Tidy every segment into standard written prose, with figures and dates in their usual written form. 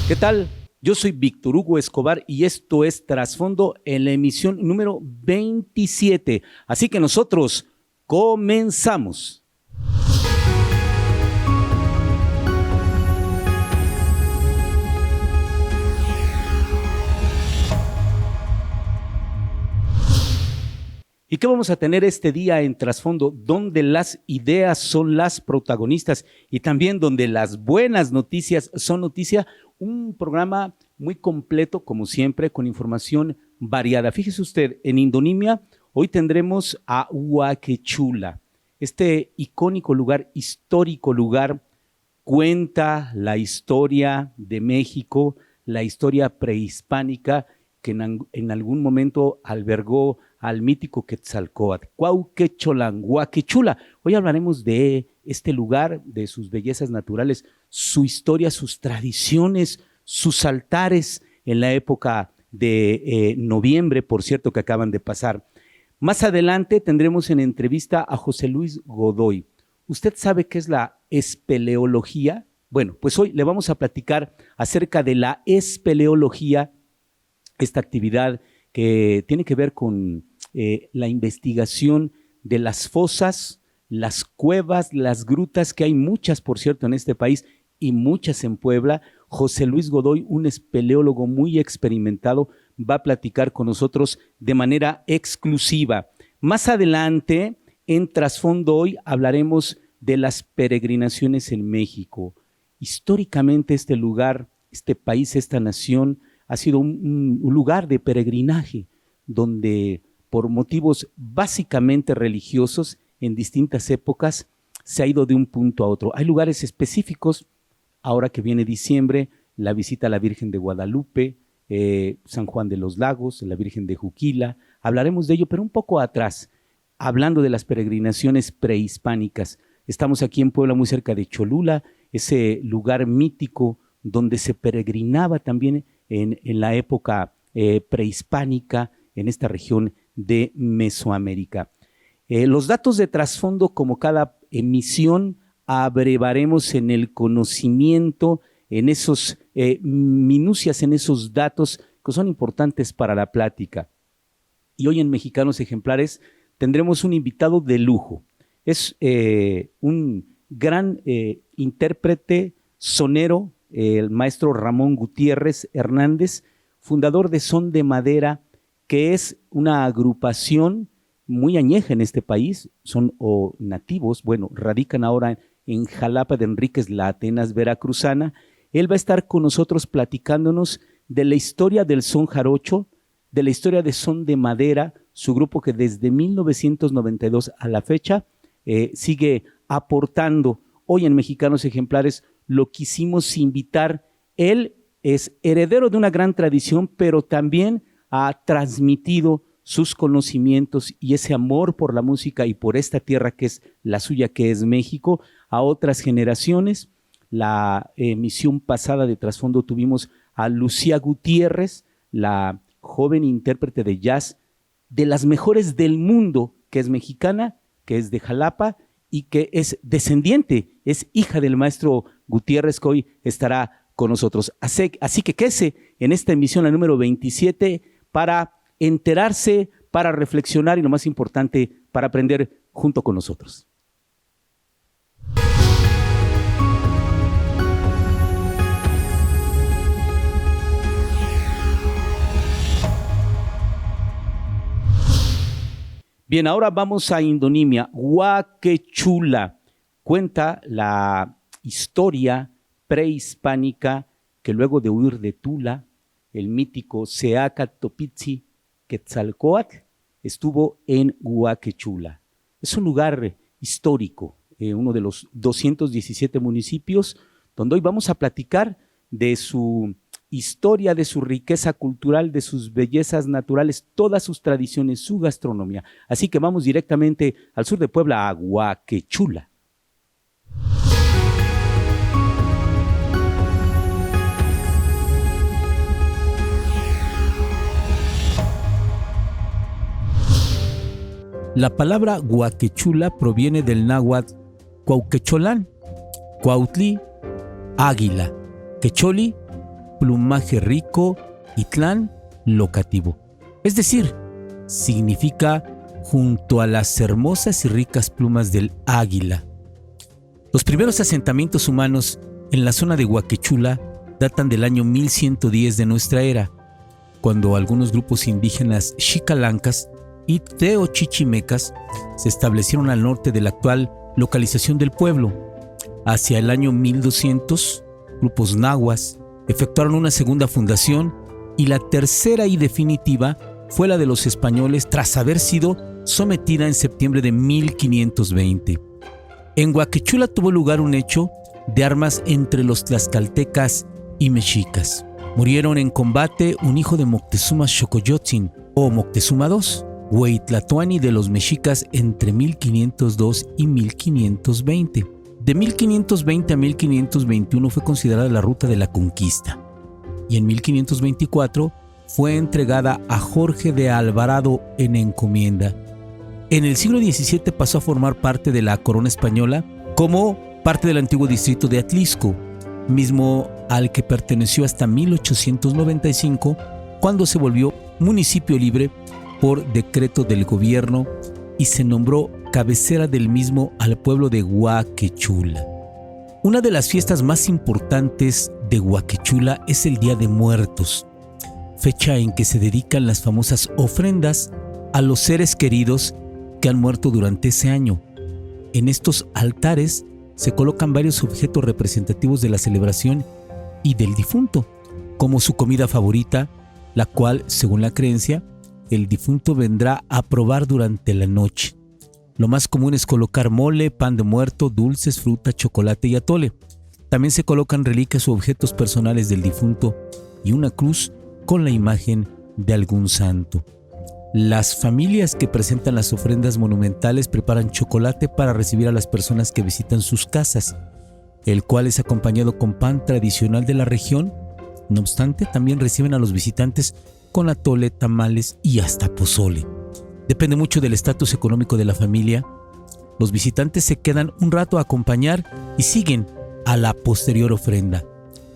¿Qué tal? Yo soy Víctor Hugo Escobar y esto es Trasfondo en la emisión número 27. Así que nosotros comenzamos. ¿Y qué vamos a tener este día en Trasfondo? Donde las ideas son las protagonistas y también donde las buenas noticias son noticia. Un programa muy completo, como siempre, con información variada. Fíjese usted, en Indonimia hoy tendremos a Huaquechula. Este icónico lugar, histórico lugar, cuenta la historia de México, la historia prehispánica que en algún momento albergó al mítico Quetzalcóatl, Cuauhquecholan, Huaquechula. Hoy hablaremos de este lugar, de sus bellezas naturales, su historia, sus tradiciones, sus altares en la época de noviembre, por cierto, que acaban de pasar. Más adelante tendremos en entrevista a José Luis Godoy. ¿Usted sabe qué es la espeleología? Bueno, pues hoy le vamos a platicar acerca de la espeleología, esta actividad que tiene que ver con la investigación de las fosas, las cuevas, las grutas, que hay muchas, por cierto, en este país y muchas en Puebla. José Luis Godoy, un espeleólogo muy experimentado, va a platicar con nosotros de manera exclusiva. Más adelante, en Trasfondo hoy, hablaremos de las peregrinaciones en México. Históricamente este lugar, este país, esta nación, ha sido un lugar de peregrinaje donde por motivos básicamente religiosos en distintas épocas se ha ido de un punto a otro. Hay lugares específicos, ahora que viene diciembre, la visita a la Virgen de Guadalupe, San Juan de los Lagos, la Virgen de Juquila, hablaremos de ello, pero un poco atrás, hablando de las peregrinaciones prehispánicas. Estamos aquí en Puebla, muy cerca de Cholula, ese lugar mítico donde se peregrinaba también en la época prehispánica en esta región de Mesoamérica. Los datos de trasfondo, como cada emisión, abrevaremos en el conocimiento, en esos minucias, en esos datos que son importantes para la plática. Y hoy en Mexicanos Ejemplares tendremos un invitado de lujo. Es un gran intérprete sonero, el maestro Ramón Gutiérrez Hernández, fundador de Son de Madera, que es una agrupación muy añeja en este país, son nativos, bueno, radican ahora en Jalapa de Enríquez, la Atenas veracruzana. Él va a estar con nosotros platicándonos de la historia del son jarocho, de la historia de Son de Madera, su grupo que desde 1992 a la fecha sigue aportando. Hoy en Mexicanos Ejemplares lo quisimos invitar. Él es heredero de una gran tradición, pero también ha transmitido sus conocimientos y ese amor por la música y por esta tierra que es la suya, que es México, a otras generaciones. La emisión pasada de Trasfondo tuvimos a Lucía Gutiérrez, la joven intérprete de jazz de las mejores del mundo, que es mexicana, que es de Jalapa y que es descendiente, es hija del maestro Gutiérrez, que hoy estará con nosotros. Así que quédese en esta emisión, la número 27, para enterarse, para reflexionar y lo más importante, para aprender junto con nosotros. Bien, ahora vamos a Indonimia. Huaquechula cuenta la historia prehispánica que luego de huir de Tula, el mítico Seaca Topitzi Quetzalcóatl estuvo en Huaquechula. Es un lugar histórico, uno de los 217 municipios, donde hoy vamos a platicar de su historia, de su riqueza cultural, de sus bellezas naturales, todas sus tradiciones, su gastronomía. Así que vamos directamente al sur de Puebla, a Huaquechula. La palabra Huaquechula proviene del náhuatl Cuauhquecholan, Cuautli, águila, Quecholi, plumaje rico y tlán locativo. Es decir, significa junto a las hermosas y ricas plumas del águila. Los primeros asentamientos humanos en la zona de Huaquechula datan del año 1110 de nuestra era, cuando algunos grupos indígenas xicalancas y teochichimecas se establecieron al norte de la actual localización del pueblo. Hacia el año 1200, grupos nahuas efectuaron una segunda fundación y la tercera y definitiva fue la de los españoles tras haber sido sometida en septiembre de 1520. En Huaquechula tuvo lugar un hecho de armas entre los tlaxcaltecas y mexicas. Murieron en combate un hijo de Moctezuma Xocoyotzin o Moctezuma II, Hueytlatoani de los mexicas entre 1502 y 1520. De 1520 a 1521 fue considerada la ruta de la conquista y en 1524 fue entregada a Jorge de Alvarado en encomienda. En el siglo XVII pasó a formar parte de la corona española como parte del antiguo distrito de Atlisco, mismo al que perteneció hasta 1895, cuando se volvió municipio libre por decreto del gobierno y se nombró cabecera del mismo al pueblo de Huaquechula. Una de las fiestas más importantes de Huaquechula es el Día de Muertos, fecha en que se dedican las famosas ofrendas a los seres queridos que han muerto durante ese año. En estos altares se colocan varios objetos representativos de la celebración y del difunto, como su comida favorita, la cual, según la creencia, el difunto vendrá a probar durante la noche. Lo más común es colocar mole, pan de muerto, dulces, fruta, chocolate y atole. También se colocan reliquias u objetos personales del difunto y una cruz con la imagen de algún santo. Las familias que presentan las ofrendas monumentales preparan chocolate para recibir a las personas que visitan sus casas, el cual es acompañado con pan tradicional de la región. No obstante, también reciben a los visitantes con atole, tamales y hasta pozole. Depende mucho del estatus económico de la familia. Los visitantes se quedan un rato a acompañar y siguen a la posterior ofrenda.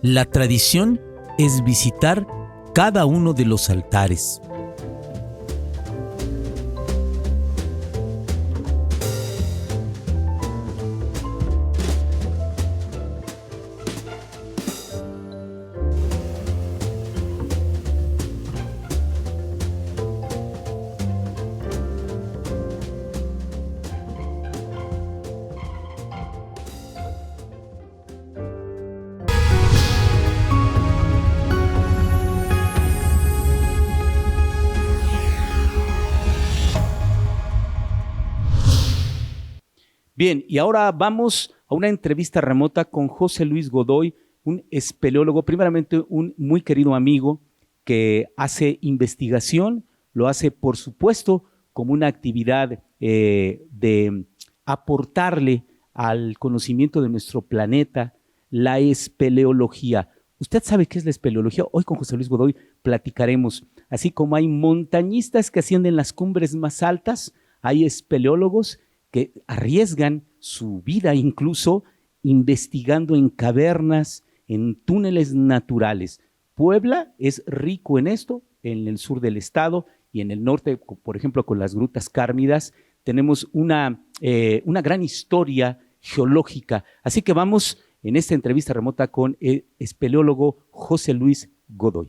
La tradición es visitar cada uno de los altares. Bien, y ahora vamos a una entrevista remota con José Luis Godoy, un espeleólogo, primeramente un muy querido amigo que hace investigación, lo hace por supuesto como una actividad de aportarle al conocimiento de nuestro planeta la espeleología. ¿Usted sabe qué es la espeleología? Hoy con José Luis Godoy platicaremos. Así como hay montañistas que ascienden las cumbres más altas, hay espeleólogos que arriesgan su vida incluso investigando en cavernas, en túneles naturales. Puebla es rico en esto, en el sur del estado y en el norte, por ejemplo, con las grutas Cármidas, tenemos una gran historia geológica. Así que vamos en esta entrevista remota con el espeleólogo José Luis Godoy.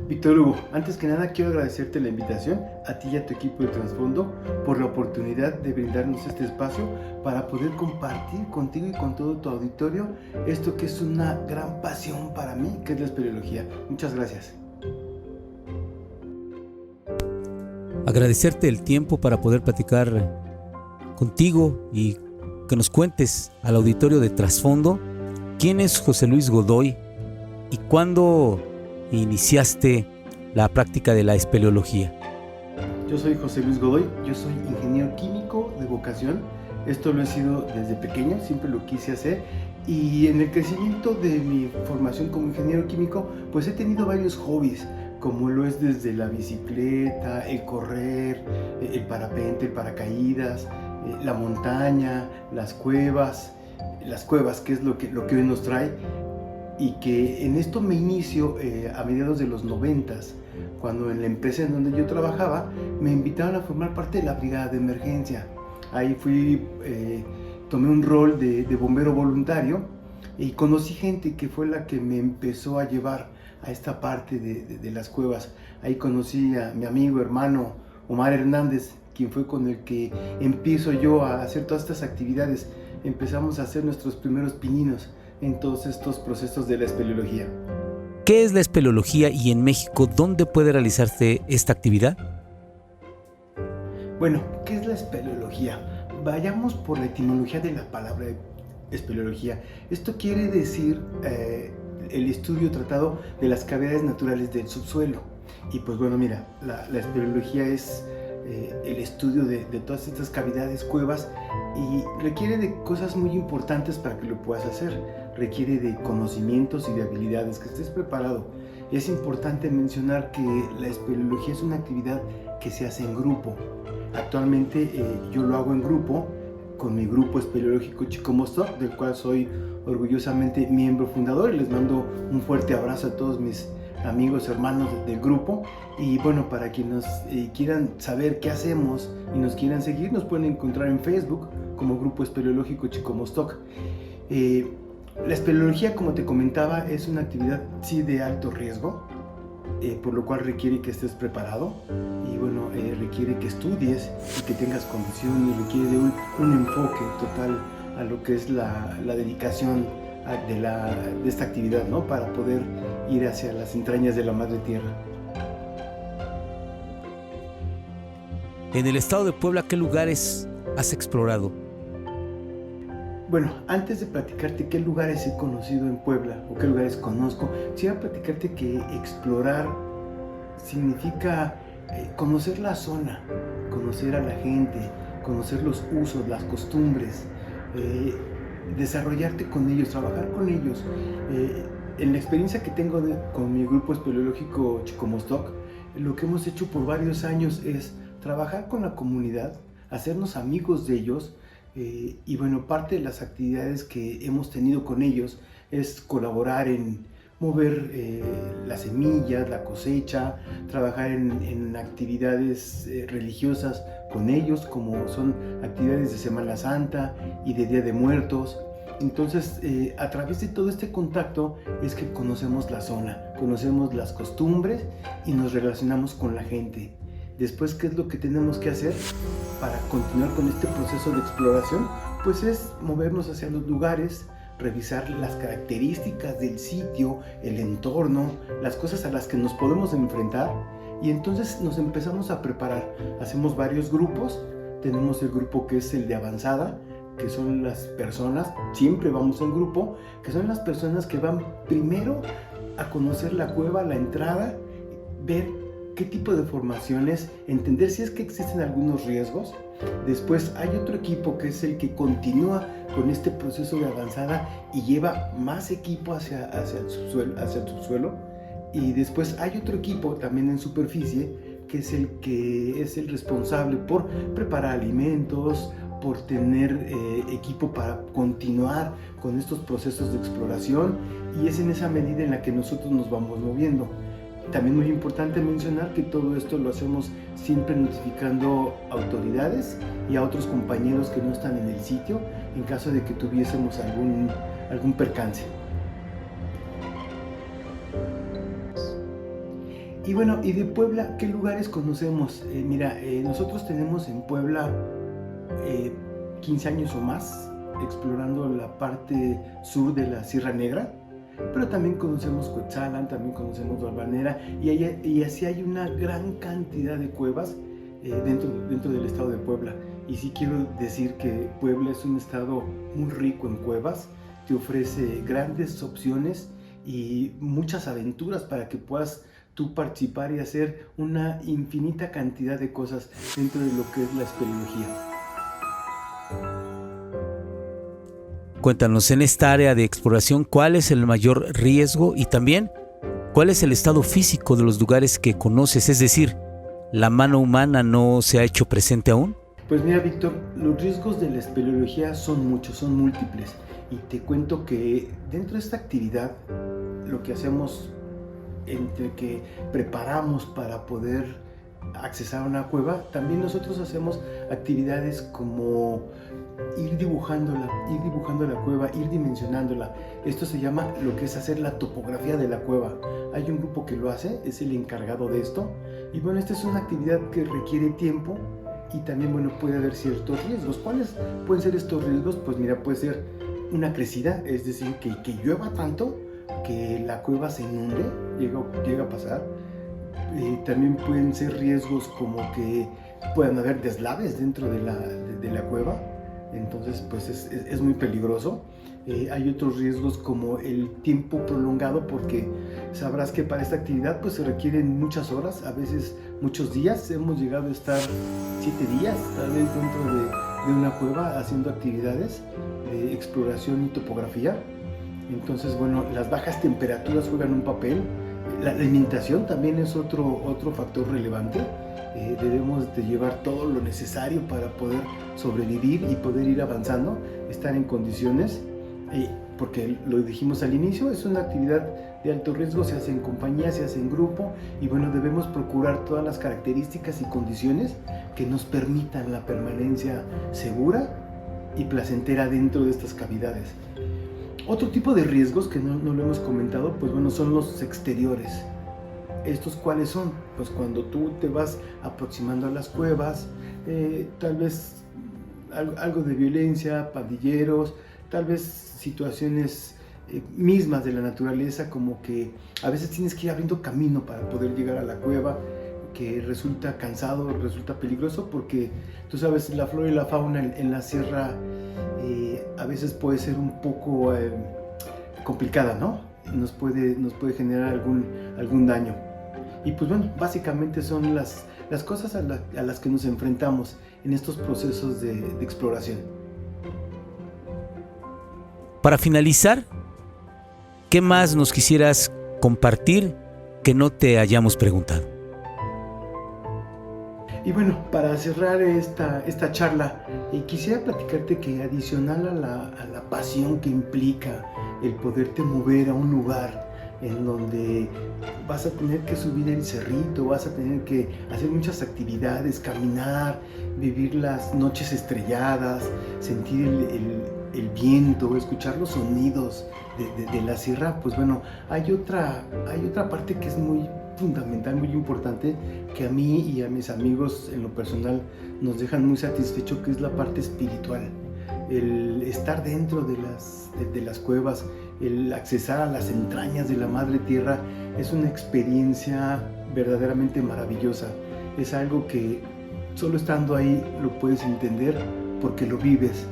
Víctor Hugo, antes que nada quiero agradecerte la invitación a ti y a tu equipo de Trasfondo por la oportunidad de brindarnos este espacio para poder compartir contigo y con todo tu auditorio esto que es una gran pasión para mí, que es la espeleología. Muchas gracias. Agradecerte el tiempo para poder platicar contigo y que nos cuentes al auditorio de Trasfondo quién es José Luis Godoy y cuándo iniciaste la práctica de la espeleología. Yo soy José Luis Godoy, yo soy ingeniero químico de vocación. Esto lo he sido desde pequeño, siempre lo quise hacer, y en el crecimiento de mi formación como ingeniero químico pues he tenido varios hobbies, como lo es desde la bicicleta, el correr, el parapente, el paracaídas, la montaña, las cuevas, que es lo que hoy nos trae. Y que en esto me inicio a mediados de los 90s, cuando en la empresa en donde yo trabajaba me invitaron a formar parte de la brigada de emergencia. Ahí tomé un rol de bombero voluntario y conocí gente que fue la que me empezó a llevar a esta parte de las cuevas. Ahí conocí a mi amigo, hermano Omar Hernández, quien fue con el que empiezo yo a hacer todas estas actividades. Empezamos a hacer nuestros primeros pininos en todos estos procesos de la espeleología. ¿Qué es la espeleología y en México dónde puede realizarse esta actividad? Bueno, ¿qué es la espeleología? Vayamos por la etimología de la palabra espeleología. Esto quiere decir el estudio tratado de las cavidades naturales del subsuelo. Y pues bueno, mira, la espeleología es el estudio de todas estas cavidades, cuevas, y requiere de cosas muy importantes para que lo puedas hacer. Requiere de conocimientos y de habilidades, que estés preparado. Es importante mencionar que la espeleología es una actividad que se hace en grupo. Actualmente yo lo hago en grupo con mi grupo espeleológico Chicomostoc, del cual soy orgullosamente miembro fundador, y les mando un fuerte abrazo a todos mis amigos, hermanos del grupo. Y bueno, para quienes quieran saber qué hacemos y nos quieran seguir, nos pueden encontrar en Facebook como Grupo Espeleológico Chicomostoc. La espeleología, como te comentaba, es una actividad sí de alto riesgo, por lo cual requiere que estés preparado y bueno, requiere que estudies y que tengas condición, y requiere de un enfoque total a lo que es la dedicación de esta actividad, ¿no? Para poder ir hacia las entrañas de la madre tierra. En el estado de Puebla, ¿qué lugares has explorado? Bueno, antes de platicarte qué lugares he conocido en Puebla o qué lugares conozco, quisiera platicarte que explorar significa conocer la zona, conocer a la gente, conocer los usos, las costumbres, desarrollarte con ellos, trabajar con ellos. En la experiencia que tengo con mi grupo espeleológico Chicomostoc, lo que hemos hecho por varios años es trabajar con la comunidad, hacernos amigos de ellos, y bueno, parte de las actividades que hemos tenido con ellos es colaborar en mover las semillas, la cosecha, trabajar en actividades religiosas con ellos, como son actividades de Semana Santa y de Día de Muertos. Entonces, a través de todo este contacto es que conocemos la zona, conocemos las costumbres y nos relacionamos con la gente. Después, ¿qué es lo que tenemos que hacer para continuar con este proceso de exploración? Pues es movernos hacia los lugares, revisar las características del sitio, el entorno, las cosas a las que nos podemos enfrentar, y entonces nos empezamos a preparar. Hacemos varios grupos. Tenemos el grupo que es el de avanzada, que son las personas, siempre vamos en grupo, que son las personas que van primero a conocer la cueva, la entrada, ver qué tipo de formaciones, entender si es que existen algunos riesgos. Después hay otro equipo que es el que continúa con este proceso de avanzada y lleva más equipo hacia el subsuelo. Y después hay otro equipo también en superficie, que es el responsable por preparar alimentos, por tener equipo para continuar con estos procesos de exploración, y es en esa medida en la que nosotros nos vamos moviendo. También muy importante mencionar que todo esto lo hacemos siempre notificando autoridades y a otros compañeros que no están en el sitio en caso de que tuviésemos algún percance. Y bueno, y de Puebla, ¿qué lugares conocemos? Mira, nosotros tenemos en Puebla 15 años o más explorando la parte sur de la Sierra Negra, pero también conocemos Cuetzalan, también conocemos Valvanera, y así hay una gran cantidad de cuevas dentro del estado de Puebla. Y sí quiero decir que Puebla es un estado muy rico en cuevas, te ofrece grandes opciones y muchas aventuras para que puedas tú participar y hacer una infinita cantidad de cosas dentro de lo que es la espeleología. Cuéntanos, en esta área de exploración, ¿cuál es el mayor riesgo y también cuál es el estado físico de los lugares que conoces? Es decir, ¿la mano humana no se ha hecho presente aún? Pues mira, Víctor, los riesgos de la espeleología son muchos, son múltiples. Y te cuento que dentro de esta actividad, lo que hacemos entre que preparamos para poder accesar a una cueva, también nosotros hacemos actividades como ir dibujando la cueva, ir dimensionándola. Esto se llama lo que es hacer la topografía de la cueva. Hay un grupo que lo hace, es el encargado de esto. Y bueno, esta es una actividad que requiere tiempo y también, bueno, puede haber ciertos riesgos. ¿Cuáles pueden ser estos riesgos? Pues mira, puede ser una crecida, es decir, que llueva tanto que la cueva se inunde, llega a pasar. También pueden ser riesgos como que puedan haber deslaves dentro de la cueva, entonces pues es muy peligroso. Hay otros riesgos como el tiempo prolongado, porque sabrás que para esta actividad pues se requieren muchas horas, a veces muchos días. Hemos llegado a estar 7 días tal vez dentro de una cueva haciendo actividades de exploración y topografía. Entonces, bueno, las bajas temperaturas juegan un papel. La alimentación también es otro factor relevante. Debemos de llevar todo lo necesario para poder sobrevivir y poder ir avanzando, estar en condiciones, porque lo dijimos al inicio, es una actividad de alto riesgo, se hace en compañía, se hace en grupo, y bueno, debemos procurar todas las características y condiciones que nos permitan la permanencia segura y placentera dentro de estas cavidades. Otro tipo de riesgos que no lo hemos comentado, pues bueno, son los exteriores. ¿Estos cuáles son? Pues cuando tú te vas aproximando a las cuevas, tal vez algo de violencia, pandilleros, tal vez situaciones mismas de la naturaleza, como que a veces tienes que ir abriendo camino para poder llegar a la cueva, que resulta cansado, resulta peligroso, porque tú sabes, la flora y la fauna en la sierra a veces puede ser un poco complicada, ¿no? Nos puede generar algún daño. Y pues bueno, básicamente son las cosas a las que nos enfrentamos en estos procesos de exploración. Para finalizar, ¿qué más nos quisieras compartir que no te hayamos preguntado? Y bueno, para cerrar esta charla, quisiera platicarte que adicional a la pasión que implica el poderte mover a un lugar en donde vas a tener que subir el cerrito, vas a tener que hacer muchas actividades, caminar, vivir las noches estrelladas, sentir el viento, escuchar los sonidos de la sierra, pues bueno, hay otra parte que es muy fundamental, muy importante, que a mí y a mis amigos en lo personal nos dejan muy satisfechos, que es la parte espiritual. El estar dentro de las cuevas, el accesar a las entrañas de la madre tierra, es una experiencia verdaderamente maravillosa. Es algo que solo estando ahí lo puedes entender, porque lo vives.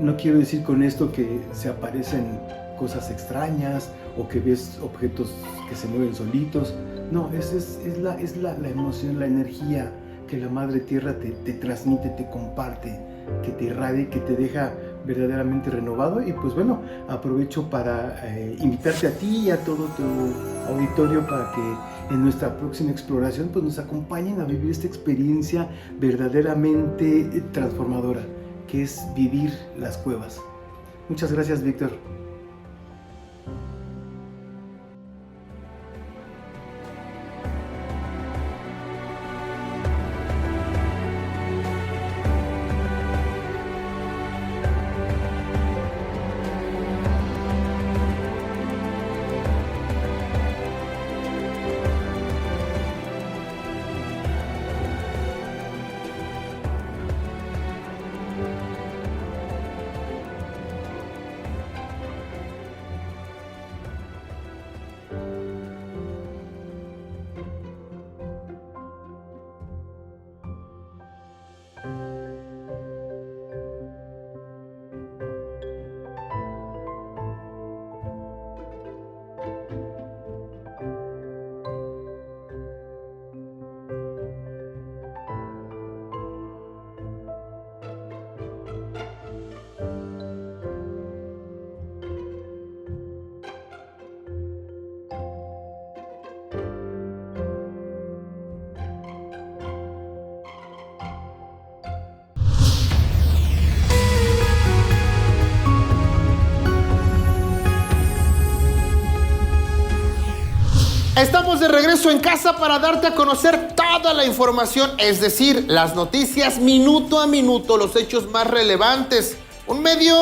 No quiero decir con esto que se aparecen cosas extrañas o que ves objetos que se mueven solitos. No, es la emoción, la energía que la madre tierra te transmite, te comparte, que te irradia, que te deja verdaderamente renovado. Y pues bueno, aprovecho para invitarte a ti y a todo tu auditorio para que en nuestra próxima exploración pues nos acompañen a vivir esta experiencia verdaderamente transformadora, que es vivir las cuevas. Muchas gracias, Víctor. Estamos de regreso en casa para darte a conocer toda la información, es decir, las noticias minuto a minuto, los hechos más relevantes. Un medio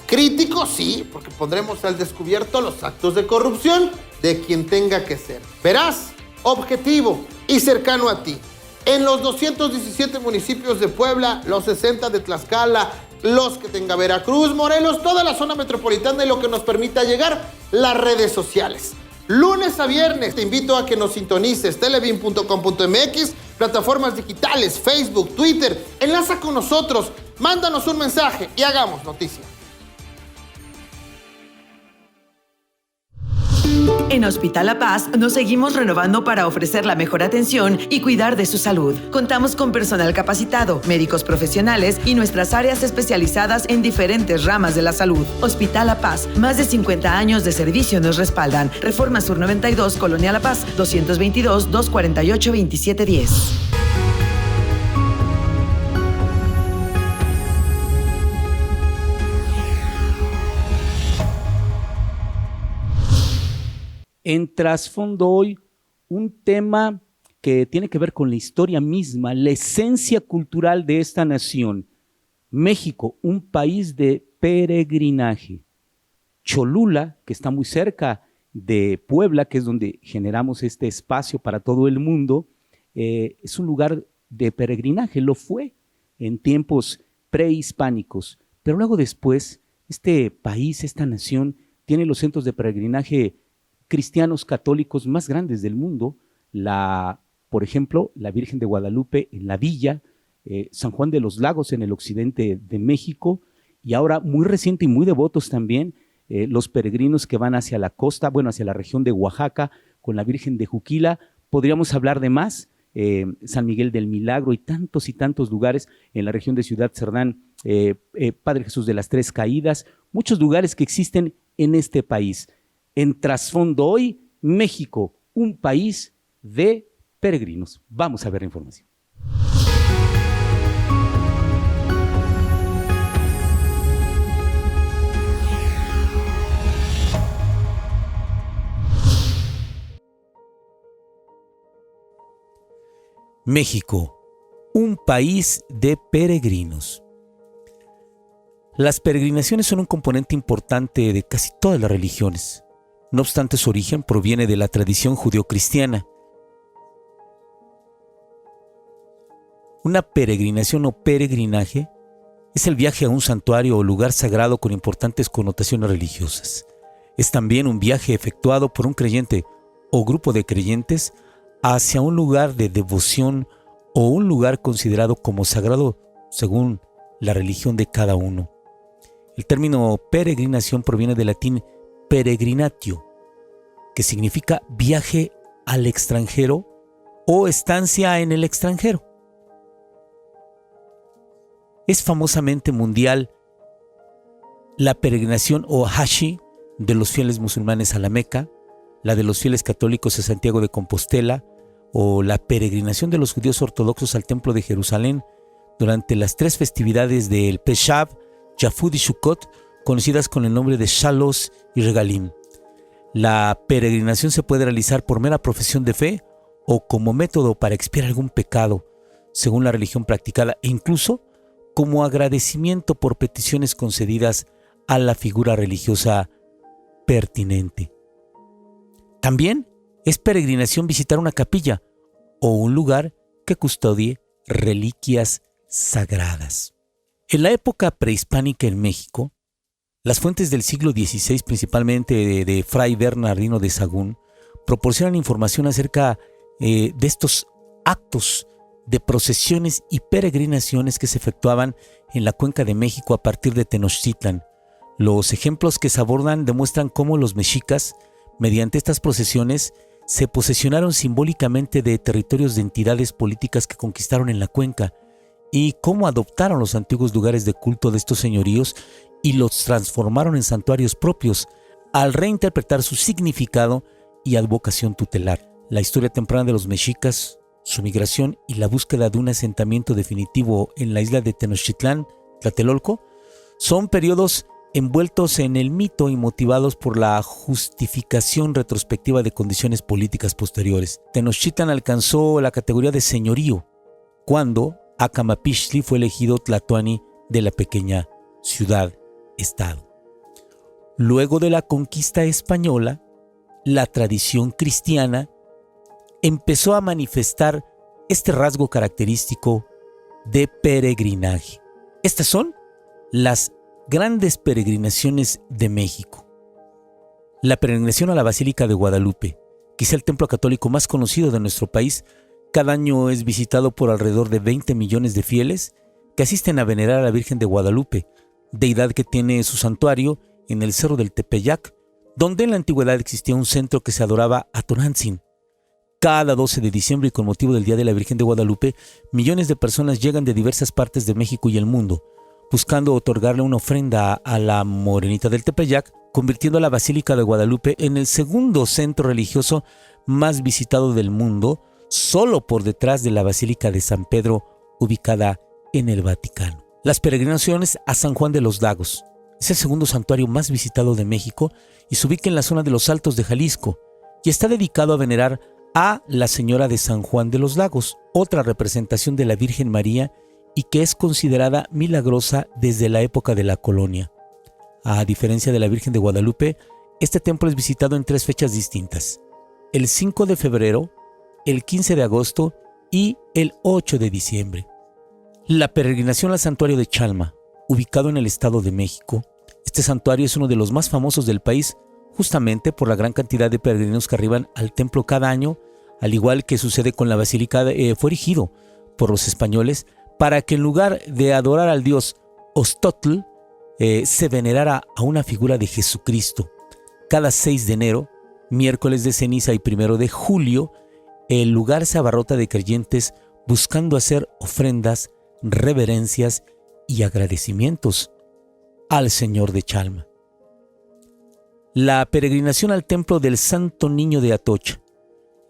crítico, sí, porque pondremos al descubierto los actos de corrupción de quien tenga que ser. Veraz, objetivo y cercano a ti. En los 217 municipios de Puebla, los 60 de Tlaxcala, los que tenga Veracruz, Morelos, toda la zona metropolitana y lo que nos permita llegar, las redes sociales. Lunes a viernes te invito a que nos sintonices, televín.com.mx, plataformas digitales, Facebook, Twitter. Enlaza con nosotros, mándanos un mensaje y hagamos noticia. En Hospital La Paz nos seguimos renovando para ofrecer la mejor atención y cuidar de su salud. Contamos con personal capacitado, médicos profesionales y nuestras áreas especializadas en diferentes ramas de la salud. Hospital La Paz, más de 50 años de servicio nos respaldan. Reforma Sur 92, Colonia La Paz, 222-248-2710. En trasfondo hoy, un tema que tiene que ver con la historia misma, la esencia cultural de esta nación. México, un país de peregrinaje. Cholula, que está muy cerca de Puebla, que es donde generamos este espacio para todo el mundo, es un lugar de peregrinaje, lo fue en tiempos prehispánicos. Pero luego después, este país, esta nación, tiene los centros de peregrinaje cristianos católicos más grandes del mundo, por ejemplo, la Virgen de Guadalupe en la Villa, San Juan de los Lagos en el occidente de México, y ahora muy reciente y muy devotos también, los peregrinos que van hacia la costa, hacia la región de Oaxaca, con la Virgen de Juquila. Podríamos hablar de más, San Miguel del Milagro y tantos lugares en la región de Ciudad Cerdán, Padre Jesús de las Tres Caídas, muchos lugares que existen en este país. En trasfondo hoy, México, un país de peregrinos. Vamos a ver la información. México, un país de peregrinos. Las peregrinaciones son un componente importante de casi todas las religiones. No obstante, su origen proviene de la tradición judeocristiana. Una peregrinación o peregrinaje es el viaje a un santuario o lugar sagrado con importantes connotaciones religiosas. Es también un viaje efectuado por un creyente o grupo de creyentes hacia un lugar de devoción o un lugar considerado como sagrado según la religión de cada uno. El término peregrinación proviene del latín peregrinatio, que significa viaje al extranjero o estancia en el extranjero. Es famosamente mundial la peregrinación o Hajj de los fieles musulmanes a la Meca, la de los fieles católicos a Santiago de Compostela o la peregrinación de los judíos ortodoxos al Templo de Jerusalén durante las 3 festividades del Peshav, Yafud y Sukkot, conocidas con el nombre de Shalos y Regalim. La peregrinación se puede realizar por mera profesión de fe o como método para expiar algún pecado, según la religión practicada, e incluso como agradecimiento por peticiones concedidas a la figura religiosa pertinente. También es peregrinación visitar una capilla o un lugar que custodie reliquias sagradas. En la época prehispánica en México, las fuentes del siglo XVI, principalmente de Fray Bernardino de Sahagún, proporcionan información acerca de estos actos de procesiones y peregrinaciones que se efectuaban en la Cuenca de México a partir de Tenochtitlan. Los ejemplos que se abordan demuestran cómo los mexicas, mediante estas procesiones, se posesionaron simbólicamente de territorios de entidades políticas que conquistaron en la cuenca y cómo adoptaron los antiguos lugares de culto de estos señoríos y los transformaron en santuarios propios al reinterpretar su significado y advocación tutelar. La historia temprana de los mexicas, su migración y la búsqueda de un asentamiento definitivo en la isla de Tenochtitlán, Tlatelolco, son periodos envueltos en el mito y motivados por la justificación retrospectiva de condiciones políticas posteriores. Tenochtitlan alcanzó la categoría de señorío cuando Acamapixtli fue elegido tlatoani de la pequeña ciudad-estado. Luego de la conquista española, la tradición cristiana empezó a manifestar este rasgo característico de peregrinaje. Estas son las grandes peregrinaciones de México. La peregrinación a la Basílica de Guadalupe, quizá el templo católico más conocido de nuestro país, cada año es visitado por alrededor de 20 millones de fieles que asisten a venerar a la Virgen de Guadalupe, deidad que tiene su santuario en el Cerro del Tepeyac, donde en la antigüedad existía un centro que se adoraba a Tonantzin. Cada 12 de diciembre y con motivo del Día de la Virgen de Guadalupe, millones de personas llegan de diversas partes de México y el mundo, buscando otorgarle una ofrenda a la Morenita del Tepeyac, convirtiendo a la Basílica de Guadalupe en el segundo centro religioso más visitado del mundo, solo por detrás de la Basílica de San Pedro, ubicada en el Vaticano. Las peregrinaciones a San Juan de los Lagos es el segundo santuario más visitado de México y se ubica en la zona de los Altos de Jalisco y está dedicado a venerar a la Señora de San Juan de los Lagos, otra representación de la Virgen María y que es considerada milagrosa desde la época de la colonia. A diferencia de la Virgen de Guadalupe, este templo es visitado en 3 fechas distintas: el 5 de febrero, el 15 de agosto y el 8 de diciembre. La peregrinación al santuario de Chalma, ubicado en el Estado de México. Este santuario es uno de los más famosos del país, justamente por la gran cantidad de peregrinos que arriban al templo cada año, al igual que sucede con la basílica. Fue erigido por los españoles para que en lugar de adorar al dios Ostotl, se venerara a una figura de Jesucristo. Cada 6 de enero, miércoles de ceniza y 1 de julio, el lugar se abarrota de creyentes buscando hacer ofrendas, reverencias y agradecimientos al Señor de Chalma. La peregrinación al templo del Santo Niño de Atocha.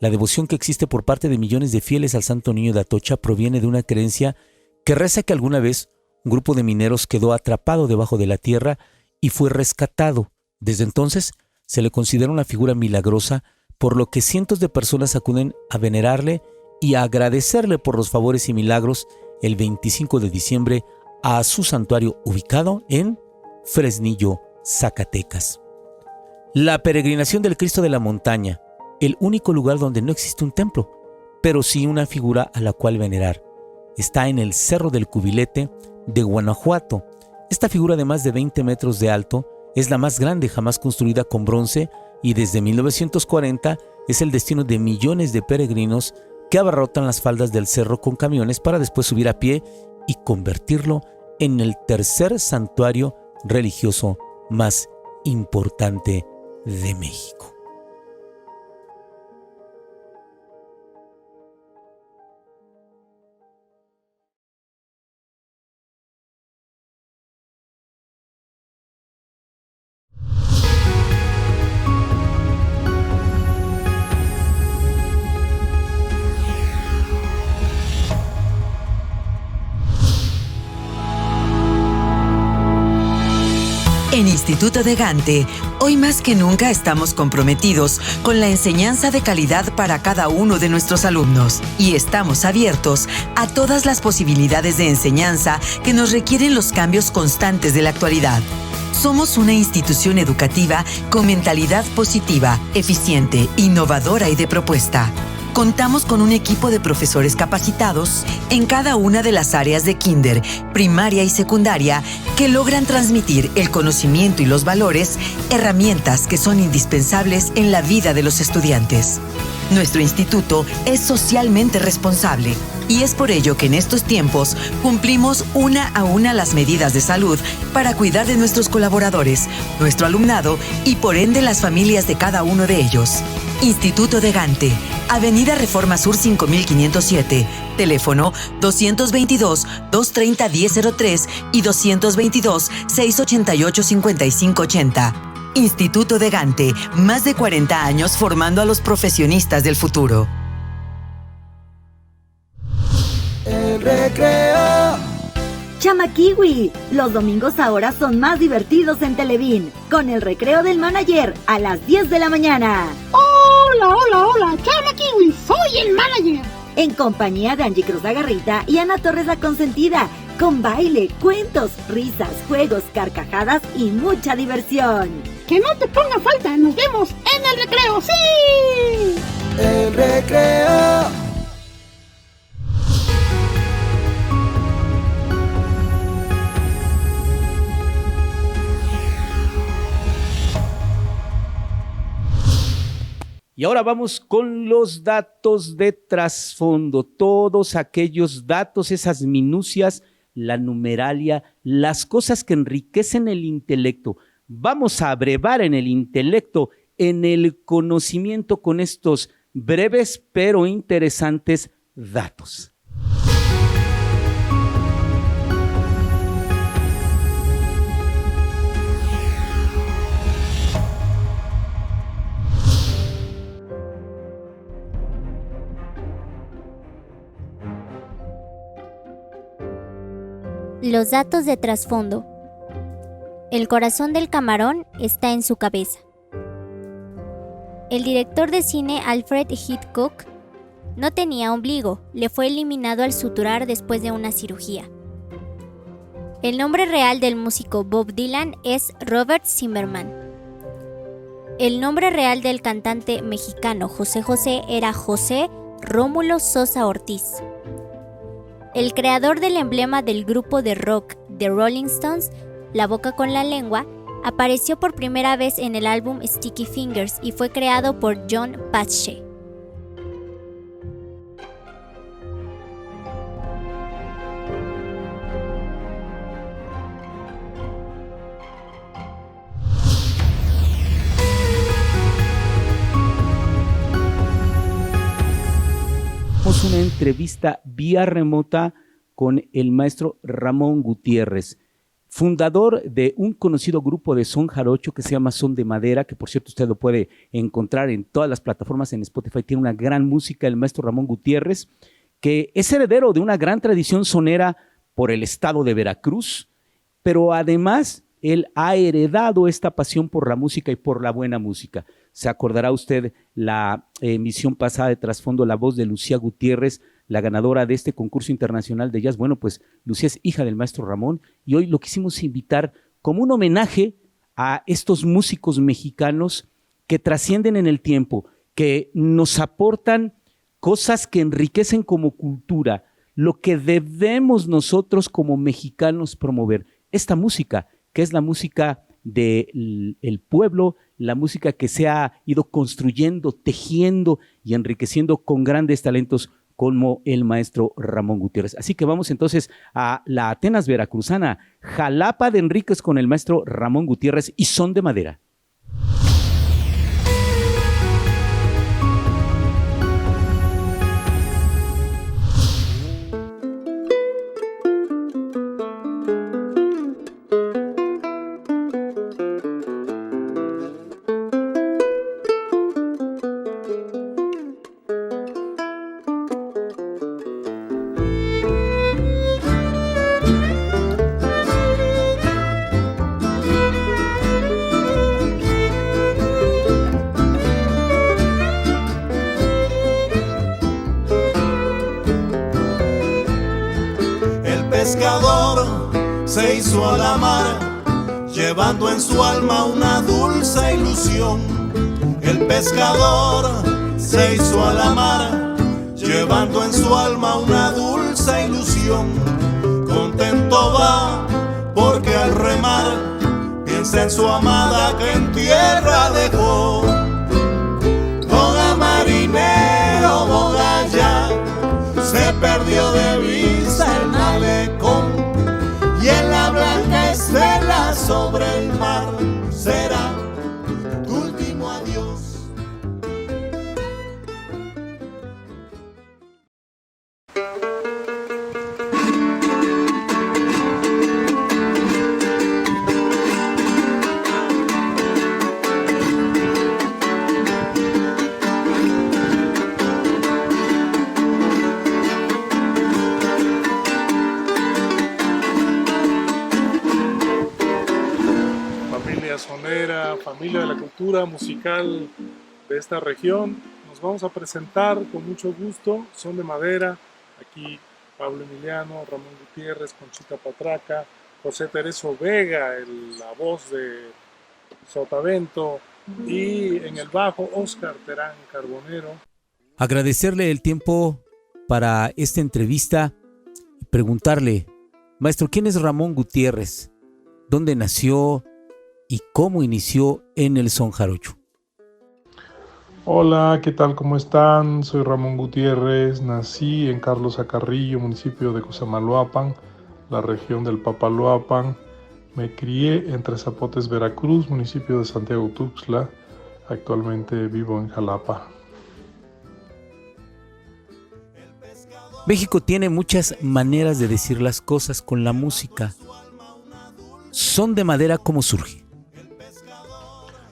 La devoción que existe por parte de millones de fieles al Santo Niño de Atocha proviene de una creencia que reza que alguna vez un grupo de mineros quedó atrapado debajo de la tierra y fue rescatado. Desde entonces se le considera una figura milagrosa, por lo que cientos de personas acuden a venerarle y a agradecerle por los favores y milagros el 25 de diciembre a su santuario ubicado en Fresnillo, Zacatecas. La peregrinación del Cristo de la Montaña, el único lugar donde no existe un templo, pero sí una figura a la cual venerar. Está en el Cerro del Cubilete de Guanajuato. Esta figura de más de 20 metros de alto es la más grande jamás construida con bronce y desde 1940 es el destino de millones de peregrinos que abarrotan las faldas del cerro con camiones para después subir a pie y convertirlo en el tercer santuario religioso más importante de México. En Instituto de Gante, hoy más que nunca estamos comprometidos con la enseñanza de calidad para cada uno de nuestros alumnos y estamos abiertos a todas las posibilidades de enseñanza que nos requieren los cambios constantes de la actualidad. Somos una institución educativa con mentalidad positiva, eficiente, innovadora y de propuesta. Contamos con un equipo de profesores capacitados en cada una de las áreas de kinder, primaria y secundaria que logran transmitir el conocimiento y los valores, herramientas que son indispensables en la vida de los estudiantes. Nuestro instituto es socialmente responsable y es por ello que en estos tiempos cumplimos una a una las medidas de salud para cuidar de nuestros colaboradores, nuestro alumnado y por ende las familias de cada uno de ellos. Instituto de Gante, Avenida Reforma Sur 5507, teléfono 222-230-1003 y 222-688-5580. Instituto de Gante, más de 40 años formando a los profesionistas del futuro. El recreo. Chama Kiwi. Los domingos ahora son más divertidos en Televín, con el recreo del manager a las 10 de la mañana. Hola, hola, hola, Chama Kiwi, soy el manager. En compañía de Angie Cruz Agarrita y Ana Torres la Consentida, con baile, cuentos, risas, juegos, carcajadas y mucha diversión. Que no te ponga falta, nos vemos en el recreo, ¡sí! El recreo. Y ahora vamos con los datos de trasfondo, todos aquellos datos, esas minucias, la numeralia, las cosas que enriquecen el intelecto. Vamos a abrevar en el intelecto, en el conocimiento con estos breves pero interesantes datos. Los datos de trasfondo. El corazón del camarón está en su cabeza. El director de cine Alfred Hitchcock no tenía ombligo, le fue eliminado al suturar después de una cirugía. El nombre real del músico Bob Dylan es Robert Zimmerman. El nombre real del cantante mexicano José José era José Rómulo Sosa Ortiz. El creador del emblema del grupo de rock The Rolling Stones, La Boca con la Lengua, apareció por primera vez en el álbum Sticky Fingers y fue creado por John Pasche. Una entrevista vía remota con el maestro Ramón Gutiérrez, fundador de un conocido grupo de son jarocho que se llama Son de Madera, que por cierto usted lo puede encontrar en todas las plataformas, en Spotify. Tiene una gran música el maestro Ramón Gutiérrez, que es heredero de una gran tradición sonera por el estado de Veracruz, pero además él ha heredado esta pasión por la música y por la buena música. Se acordará usted la emisión pasada de Trasfondo, la voz de Lucía Gutiérrez, la ganadora de este concurso internacional de jazz. Bueno, pues Lucía es hija del maestro Ramón y hoy lo quisimos invitar como un homenaje a estos músicos mexicanos que trascienden en el tiempo, que nos aportan cosas que enriquecen como cultura, lo que debemos nosotros como mexicanos promover. Esta música, que es la música del pueblo, la música que se ha ido construyendo, tejiendo y enriqueciendo con grandes talentos como el maestro Ramón Gutiérrez. Así que vamos entonces a la Atenas veracruzana, Jalapa de Enríquez con el maestro Ramón Gutiérrez y Son de Madera. Se hizo a la mar, llevando en su alma una dulce ilusión. El pescador se hizo a la mar, llevando en su alma una dulce ilusión. Contento va, porque al remar piensa en su amada que en tierra dejó. Boga marinero, boga ya, se perdió de vista el malecón. Y en la blanca estela sobre el mar será tu último adiós. cultura musical de esta región. Nos vamos a presentar con mucho gusto, Son de Madera, aquí Pablo Emiliano, Ramón Gutiérrez, Conchita Patraca, José Tereso Vega, la voz de Sotavento, y en el bajo Oscar Terán Carbonero. Agradecerle el tiempo para esta entrevista y preguntarle, maestro, ¿quién es Ramón Gutiérrez? ¿Dónde nació y cómo inició en el son jarocho? Hola, ¿qué tal? ¿Cómo están? Soy Ramón Gutiérrez, nací en Carlos Acarrillo, municipio de Cosamaloapan, la región del Papaloapan. Me crié en Tres Zapotes, Veracruz, municipio de Santiago Tuxtla. Actualmente vivo en Jalapa. México tiene muchas maneras de decir las cosas con la música. Son de Madera, ¿cómo surge?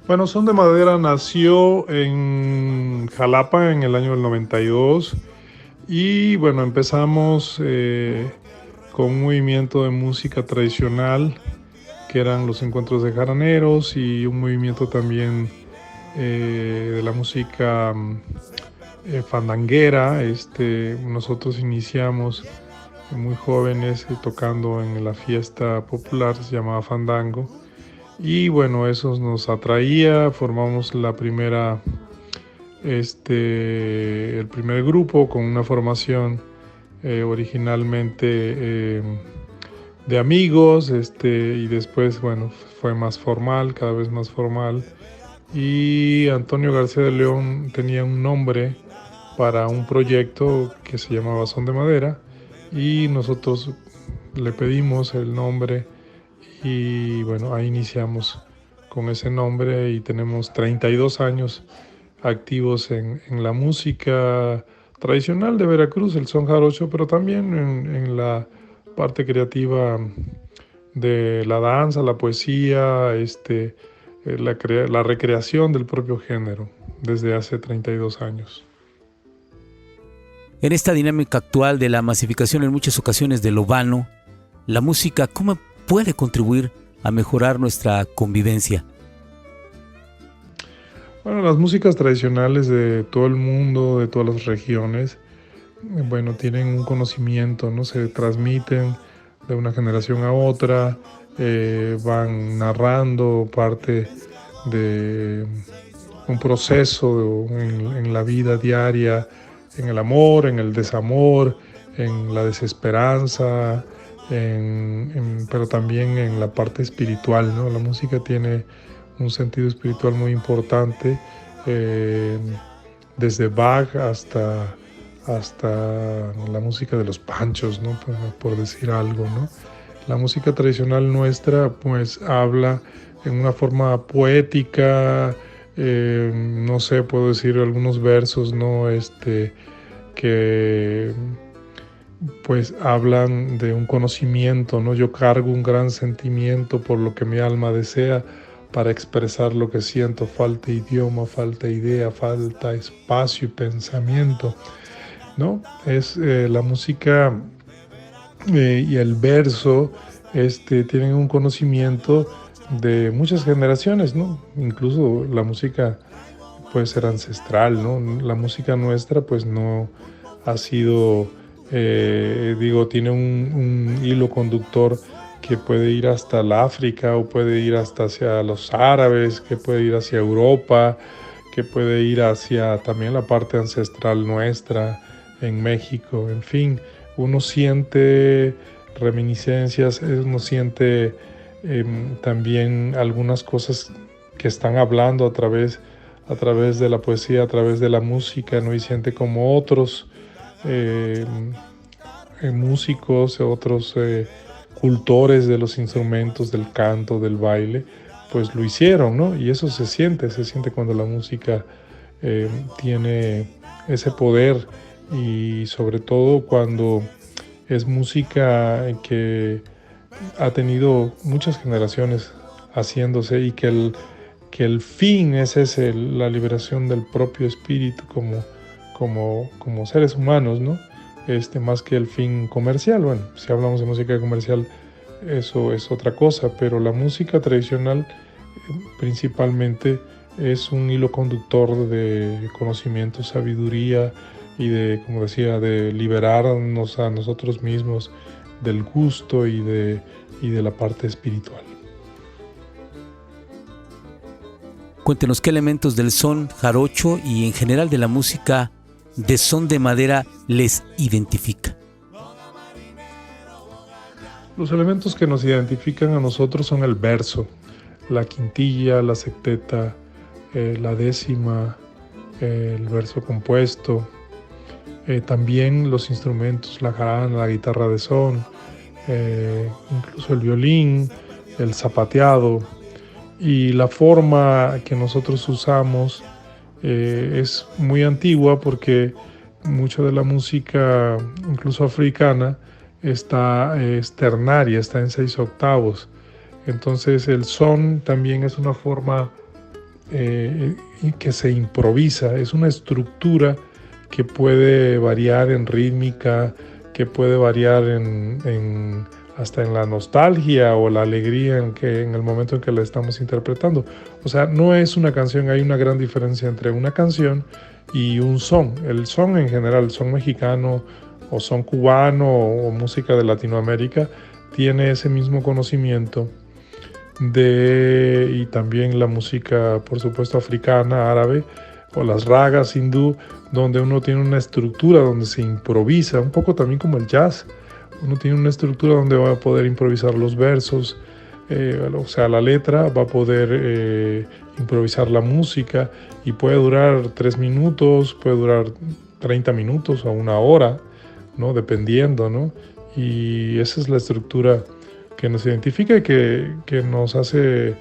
Bueno, Son de Madera nació en Jalapa en el año del 92 y bueno, empezamos con un movimiento de música tradicional que eran los encuentros de jaraneros y un movimiento también de la música fandanguera. Nosotros iniciamos muy jóvenes tocando en la fiesta popular, se llamaba Fandango. Y bueno, eso nos atraía, formamos el primer grupo con una formación originalmente de amigos, y después, bueno, fue más formal, cada vez más formal. Y Antonio García de León tenía un nombre para un proyecto que se llamaba Son de Madera y nosotros le pedimos el nombre. Y bueno, ahí iniciamos con ese nombre y tenemos 32 años activos en la música tradicional de Veracruz, el son jarocho, pero también en la parte creativa de la danza, la poesía, la recreación del propio género desde hace 32 años. En esta dinámica actual de la masificación en muchas ocasiones de lo vano, la música, ¿cómo puede contribuir a mejorar nuestra convivencia? Bueno, las músicas tradicionales de todo el mundo, de todas las regiones, bueno, tienen un conocimiento, ¿no? Se transmiten de una generación a otra, van narrando parte de un proceso en la vida diaria, en el amor, en el desamor, en la desesperanza, pero también en la parte espiritual, ¿no? La música tiene un sentido espiritual muy importante, desde Bach hasta la música de los Panchos, ¿no? Por decir algo, ¿no? La música tradicional nuestra pues habla en una forma poética, no sé, puedo decir algunos versos, ¿no? Que pues hablan de un conocimiento, ¿no? Yo cargo un gran sentimiento por lo que mi alma desea para expresar lo que siento. Falta idioma, falta idea, falta espacio y pensamiento, ¿no? Es la música y el verso tienen un conocimiento de muchas generaciones, ¿no? Incluso la música puede ser ancestral, ¿no? La música nuestra pues no ha sido, tiene un hilo conductor que puede ir hasta el África o puede ir hasta hacia los árabes, que puede ir hacia Europa, que puede ir hacia también la parte ancestral nuestra en México. En fin, uno siente reminiscencias, uno siente también algunas cosas que están hablando a través de la poesía, a través de la música, ¿no? Y siente como otros músicos, otros cultores de los instrumentos, del canto, del baile, pues lo hicieron, ¿no? Y eso se siente cuando la música tiene ese poder, y sobre todo cuando es música que ha tenido muchas generaciones haciéndose, y que el fin es ese, la liberación del propio espíritu como seres humanos, ¿no? Más que el fin comercial. Bueno, si hablamos de música comercial, eso es otra cosa, pero la música tradicional principalmente es un hilo conductor de conocimiento, sabiduría y de, como decía, de liberarnos a nosotros mismos del gusto y de la parte espiritual. Cuéntenos qué elementos del son jarocho y en general de la música de son de madera les identifica. Los elementos que nos identifican a nosotros son el verso, la quintilla, la septeta, la décima, el verso compuesto, también los instrumentos, la jarana, la guitarra de son, incluso el violín, el zapateado. Y la forma que nosotros usamos es muy antigua porque mucha de la música, incluso africana, está ternaria, está en 6/8. Entonces el son también es una forma que se improvisa, es una estructura que puede variar en rítmica, que puede variar hasta en la nostalgia o la alegría en el momento en que la estamos interpretando. O sea, no es una canción, hay una gran diferencia entre una canción y un son. El son en general, el son mexicano o son cubano o música de Latinoamérica, tiene ese mismo conocimiento y también la música, por supuesto, africana, árabe, o las ragas hindú, donde uno tiene una estructura, donde se improvisa, un poco también como el jazz. Uno tiene una estructura donde va a poder improvisar los versos, o sea, la letra, va a poder improvisar la música y puede durar 3 minutos, puede durar 30 minutos o 1 hora, ¿no? Dependiendo, ¿no? Y esa es la estructura que nos identifica y que nos hace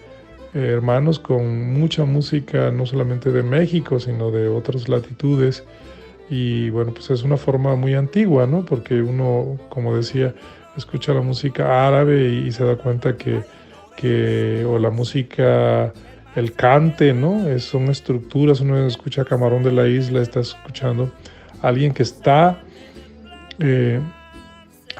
hermanos con mucha música, no solamente de México, sino de otras latitudes. Y bueno, pues es una forma muy antigua, ¿no? Porque uno, como decía, escucha la música árabe y se da cuenta o la música, el cante, ¿no? Son estructuras, uno escucha Camarón de la Isla, está escuchando a alguien que está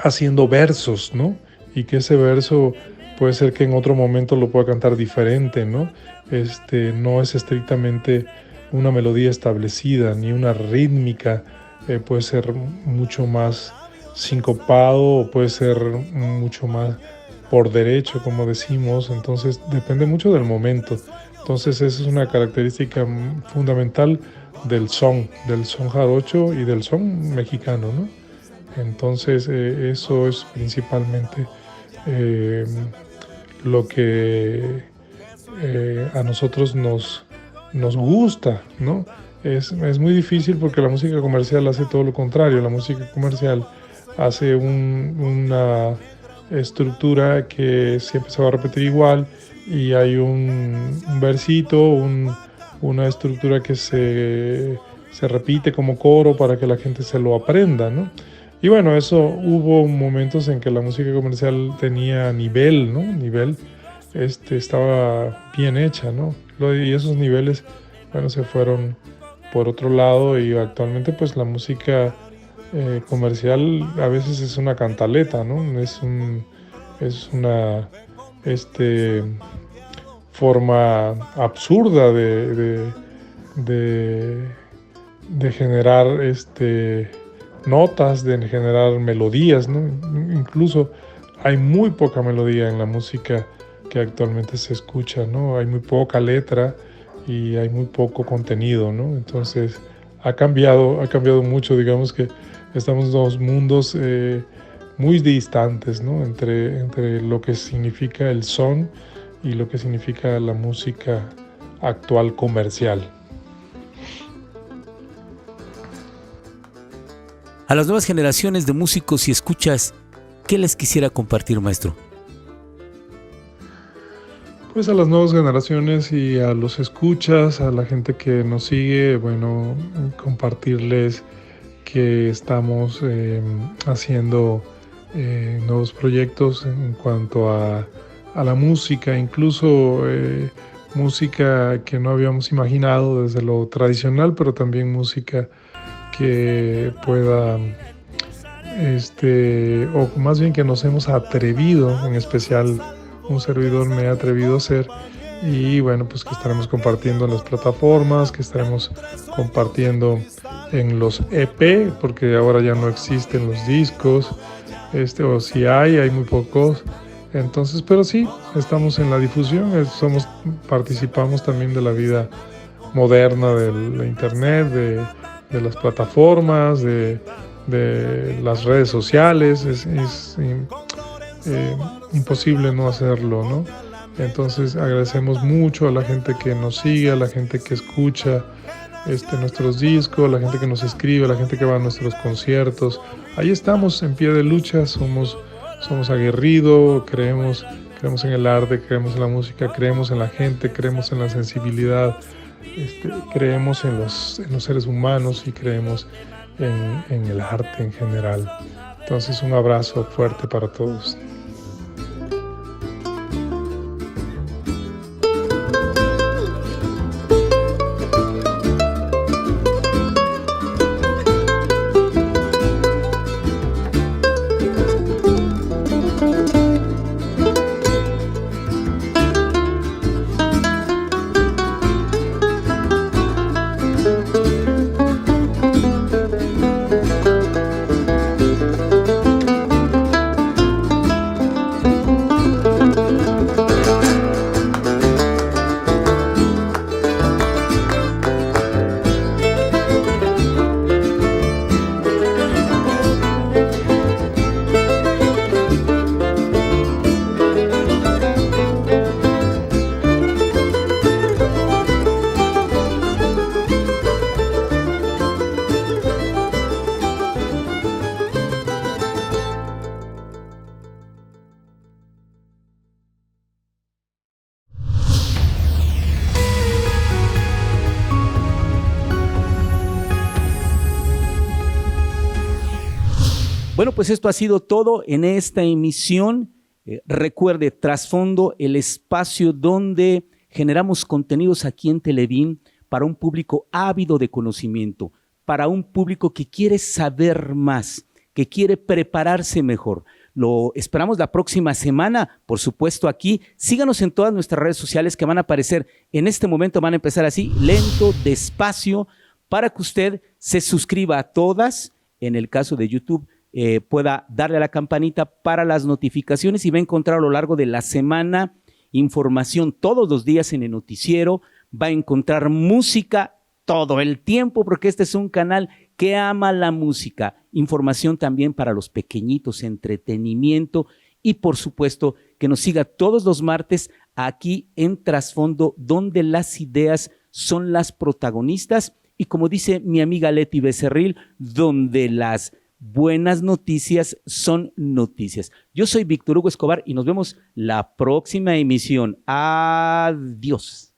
haciendo versos, ¿no? Y que ese verso puede ser que en otro momento lo pueda cantar diferente, ¿no? No es estrictamente una melodía establecida, ni una rítmica, puede ser mucho más sincopado o puede ser mucho más por derecho, como decimos. Entonces depende mucho del momento. Entonces esa es una característica fundamental del son jarocho y del son mexicano, ¿no? Entonces eso es principalmente lo que a nosotros nos gusta, ¿no? Es muy difícil porque la música comercial hace todo lo contrario. La música comercial hace una estructura que siempre se va a repetir igual y hay un versito, una estructura que se repite como coro para que la gente se lo aprenda, ¿no? Y bueno, hubo momentos en que la música comercial tenía nivel, ¿no? Estaba bien hecha, ¿no? Y esos niveles, bueno, se fueron por otro lado y actualmente pues la música comercial a veces es una cantaleta, ¿no? Es una forma absurda de generar notas, de generar melodías, ¿no? Incluso hay muy poca melodía en la música que actualmente se escucha, ¿no? Hay muy poca letra y hay muy poco contenido, ¿no? Entonces ha cambiado mucho, digamos que estamos en dos mundos muy distantes, ¿no? Entre lo que significa el son y lo que significa la música actual comercial. A las nuevas generaciones de músicos y escuchas, ¿qué les quisiera compartir, maestro? Pues a las nuevas generaciones y a los escuchas, a la gente que nos sigue, bueno, compartirles que estamos haciendo nuevos proyectos en cuanto a la música, incluso música que no habíamos imaginado desde lo tradicional, pero también música que pueda, o más bien que nos hemos atrevido, en especial un servidor me ha atrevido a hacer, y bueno, pues que estaremos compartiendo en las plataformas, que estaremos compartiendo en los EP, porque ahora ya no existen los discos, o si hay muy pocos. Entonces, pero sí, estamos en la difusión, participamos también de la vida moderna de la internet, de las plataformas, de las redes sociales. Es imposible no hacerlo, ¿no? Entonces agradecemos mucho a la gente que nos sigue, a la gente que escucha nuestros discos, a la gente que nos escribe, a la gente que va a nuestros conciertos. Ahí estamos en pie de lucha, somos aguerridos, creemos en el arte, creemos en la música, creemos en la gente, creemos en la sensibilidad, creemos en los seres humanos y creemos en el arte en general. Entonces, un abrazo fuerte para todos. Bueno, pues esto ha sido todo en esta emisión. Recuerde, Trasfondo, el espacio donde generamos contenidos aquí en Televín para un público ávido de conocimiento, para un público que quiere saber más, que quiere prepararse mejor. Lo esperamos la próxima semana, por supuesto aquí. Síganos en todas nuestras redes sociales que van a aparecer en este momento, van a empezar así, lento, despacio, para que usted se suscriba a todas. En el caso de YouTube, pueda darle a la campanita para las notificaciones y va a encontrar a lo largo de la semana información todos los días en el noticiero, va a encontrar música todo el tiempo porque este es un canal que ama la música, información también para los pequeñitos, entretenimiento y por supuesto que nos siga todos los martes aquí en Trasfondo donde las ideas son las protagonistas y como dice mi amiga Leti Becerril, donde las buenas noticias son noticias. Yo soy Víctor Hugo Escobar y nos vemos la próxima emisión. Adiós.